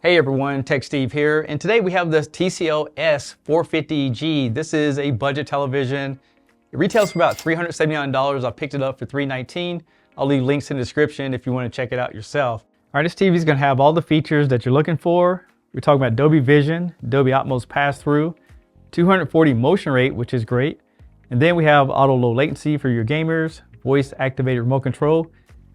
Hey everyone, Tech Steve here, and today we have the TCL S450G. This is a budget television. It retails for about $379. I picked it up for $319. I'll leave links in the description if you want to check it out yourself. All right, this TV is going to have all the features that you're looking for. We're talking about Dolby Vision, Dolby Atmos pass-through, 240 motion rate, which is great. And then we have auto low latency for your gamers, voice-activated remote control.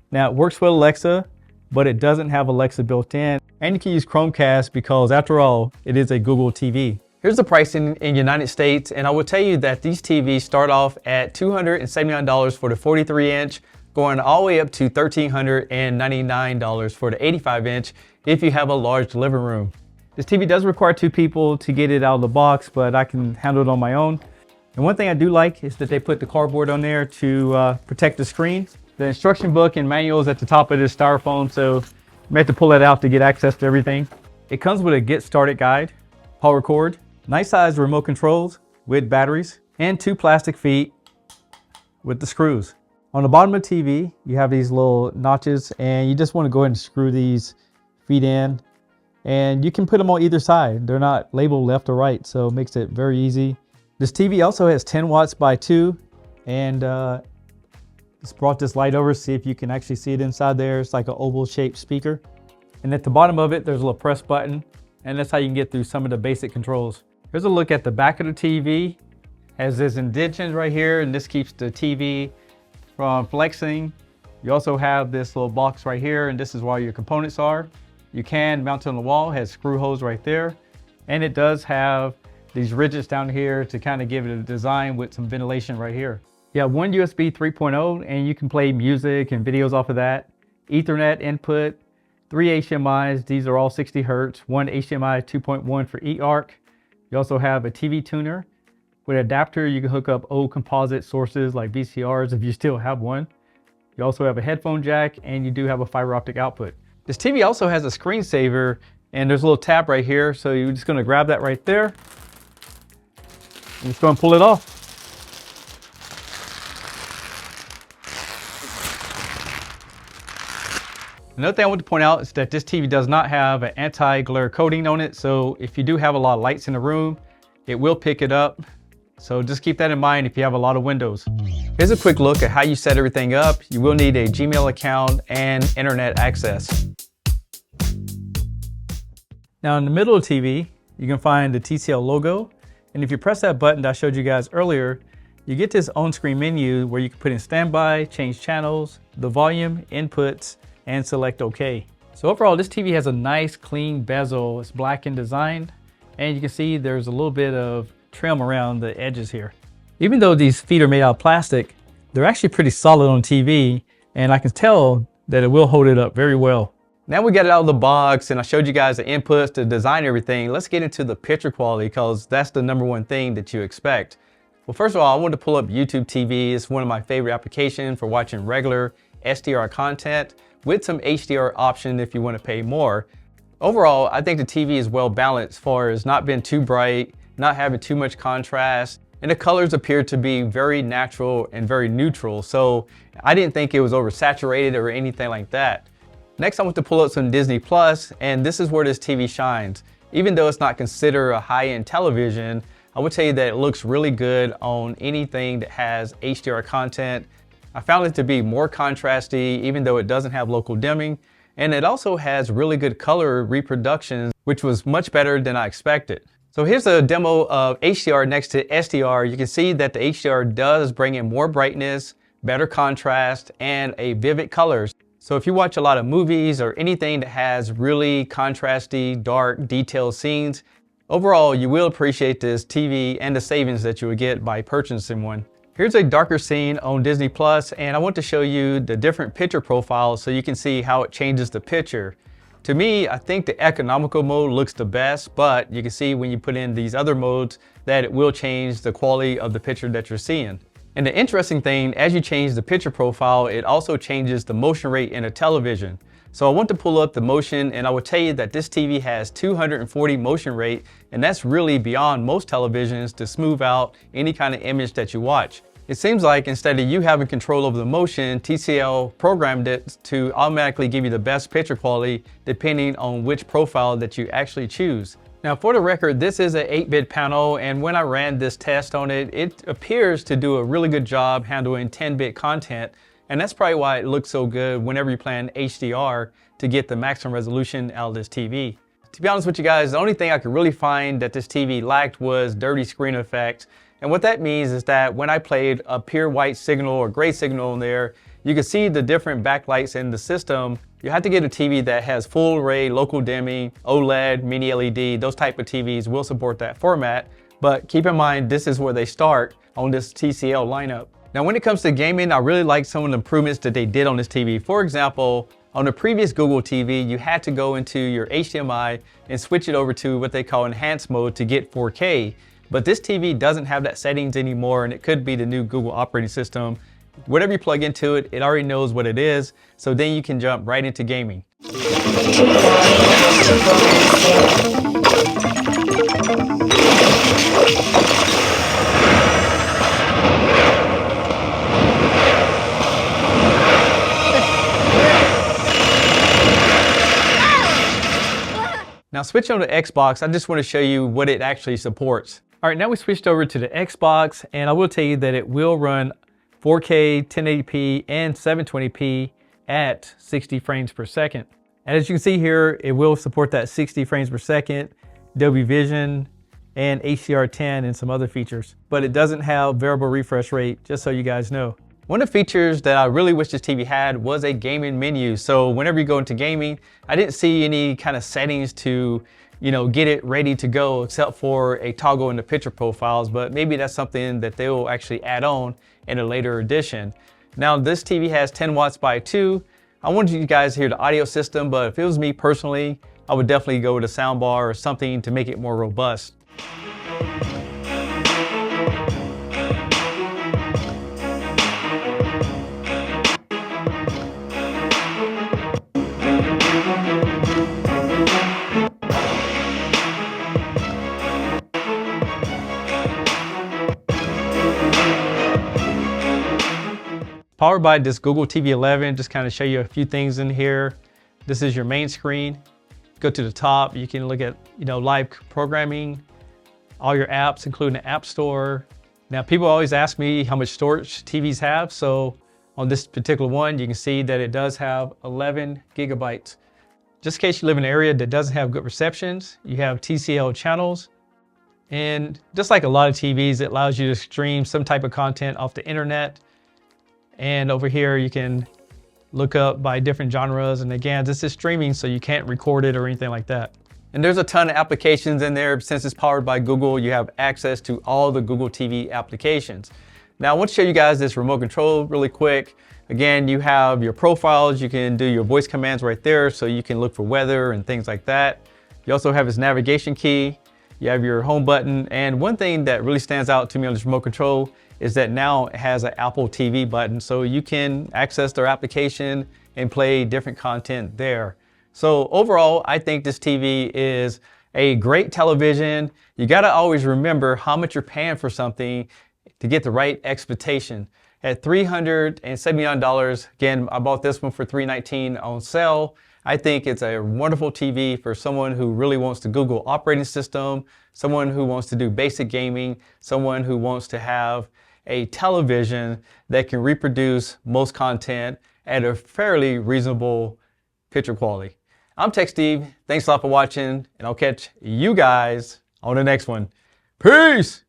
Now, it works with Alexa, but it doesn't have Alexa built in. And you can use Chromecast because after all, it is a Google TV. Here's the pricing in United States, and I will tell you that these TVs start off at $279 for the 43-inch, going all the way up to $1,399 for the 85-inch if you have a large living room. This TV does require two people to get it out of the box, but I can handle it on my own. And one thing I do like is that they put the cardboard on there to protect the screen. The instruction book and manual is at the top of this styrofoam, so you may have to pull that out to get access to everything. It comes with a get started guide, power cord, nice size remote controls with batteries, and two plastic feet with the screws. On the bottom of the TV, you have these little notches, and you just want to go ahead and screw these feet in. And you can put them on either side. They're not labeled left or right, so it makes it very easy. This TV also has 10 watts by 2, and just brought this light over, see if you can actually see it inside there. It's like an oval shaped speaker. And at the bottom of it, there's a little press button, and that's how you can get through some of the basic controls. Here's a look at the back of the TV. Has this indentation right here, and this keeps the TV from flexing. You also have this little box right here, and this is where your components are. You can mount it on the wall, has screw holes right there. And it does have these ridges down here to kind of give it a design with some ventilation right here. You have one USB 3.0 and you can play music and videos off of that. Ethernet input, 3 HDMIs, these are all 60 Hertz, one HDMI 2.1 for eARC. You also have a TV tuner. With an adapter, you can hook up old composite sources like VCRs if you still have one. You also have a headphone jack, and you do have a fiber optic output. This TV also has a screensaver, and there's a little tab right here, so you're just gonna grab that right there. And just go and pull it off. Another thing I want to point out is that this TV does not have an anti-glare coating on it, so if you do have a lot of lights in the room, it will pick it up. So just keep that in mind if you have a lot of windows. Here's a quick look at how you set everything up. You will need a Gmail account and internet access. Now in the middle of the TV, you can find the TCL logo. And if you press that button that I showed you guys earlier, you get this on-screen menu where you can put in standby, change channels, the volume, inputs, and select OK. So overall, this TV has a nice clean bezel. It's black in design, and you can see there's a little bit of trim around the edges here. Even though these feet are made out of plastic, they're actually pretty solid on TV, and I can tell that it will hold it up very well. Now we got it out of the box, and I showed you guys the inputs to design everything. Let's get into the picture quality, because that's the #1 thing that you expect. Well, first of all, I wanted to pull up YouTube TV. It's one of my favorite applications for watching regular SDR content with some HDR option if you want to pay more. Overall, I think the TV is well balanced as far as not being too bright, not having too much contrast, and the colors appear to be very natural and very neutral. So I didn't think it was oversaturated or anything like that. Next, I want to pull up some Disney Plus, and this is where this TV shines. Even though it's not considered a high-end television, I would tell you that it looks really good on anything that has HDR content. I found it to be more contrasty, even though it doesn't have local dimming, and it also has really good color reproduction, which was much better than I expected. So here's a demo of HDR next to SDR. You can see that the HDR does bring in more brightness, better contrast, and a vivid colors. So if you watch a lot of movies or anything that has really contrasty, dark, detailed scenes, overall you will appreciate this TV and the savings that you would get by purchasing one. Here's a darker scene on Disney Plus, and I want to show you the different picture profiles so you can see how it changes the picture. To me, I think the economical mode looks the best, but you can see when you put in these other modes that it will change the quality of the picture that you're seeing. And the interesting thing, as you change the picture profile, it also changes the motion rate in a television. So I want to pull up the motion, and I will tell you that this TV has 240 motion rate, and that's really beyond most televisions to smooth out any kind of image that you watch. It seems like instead of you having control over the motion, TCL programmed it to automatically give you the best picture quality depending on which profile that you actually choose. Now for the record, this is an 8-bit panel, and when I ran this test on it, it appears to do a really good job handling 10-bit content, and that's probably why it looks so good whenever you plan HDR to get the maximum resolution out of this TV. To be honest with you guys, the only thing I could really find that this TV lacked was dirty screen effects. And what that means is that when I played a pure white signal or gray signal in there, you can see the different backlights in the system. You have to get a TV that has full array, local dimming, OLED, mini LED. Those type of TVs will support that format. But keep in mind, this is where they start on this TCL lineup. Now, when it comes to gaming, I really like some of the improvements that they did on this TV. For example, on the previous Google TV, you had to go into your HDMI and switch it over to what they call enhanced mode to get 4K. But this TV doesn't have that settings anymore, and it could be the new Google operating system. Whatever you plug into it, it already knows what it is, so then you can jump right into gaming. Now switch on to Xbox, I just want to show you what it actually supports. All right, now we switched over to the Xbox, and I will tell you that it will run 4K, 1080p, and 720p at 60 frames per second. And as you can see here, it will support that 60 frames per second, Dolby Vision, and HDR10 and some other features. But it doesn't have variable refresh rate, just so you guys know. One of the features that I really wish this TV had was a gaming menu. So whenever you go into gaming, I didn't see any kind of settings to, get it ready to go except for a toggle in the picture profiles, but maybe that's something that they will actually add on in a later edition. Now this TV has 10 watts by 2. I wanted you guys to hear the audio system, but if it was me personally, I would definitely go with a soundbar or something to make it more robust. Powered by this Google TV 11, just kind of show you a few things in here. This is your main screen. Go to the top, you can look at live programming, all your apps, including the App Store. Now people always ask me how much storage TVs have, so on this particular one, you can see that it does have 11 gigabytes. Just in case you live in an area that doesn't have good receptions, you have TCL channels. And just like a lot of TVs, it allows you to stream some type of content off the internet. And over here, you can look up by different genres. And again, this is streaming, so you can't record it or anything like that. And there's a ton of applications in there. Since it's powered by Google, you have access to all the Google TV applications. Now, I want to show you guys this remote control really quick. Again, you have your profiles. You can do your voice commands right there, so you can look for weather and things like that. You also have this navigation key. You have your home button. And one thing that really stands out to me on this remote control is that now it has an Apple TV button, so you can access their application and play different content there. So overall, I think this TV is a great television. You gotta always remember how much you're paying for something to get the right expectation. At $379, again, I bought this one for $319 on sale. I think it's a wonderful TV for someone who really wants the Google operating system, someone who wants to do basic gaming, someone who wants to have a television that can reproduce most content at a fairly reasonable picture quality. I'm Tech Steve. Thanks a lot for watching, and I'll catch you guys on the next one. Peace!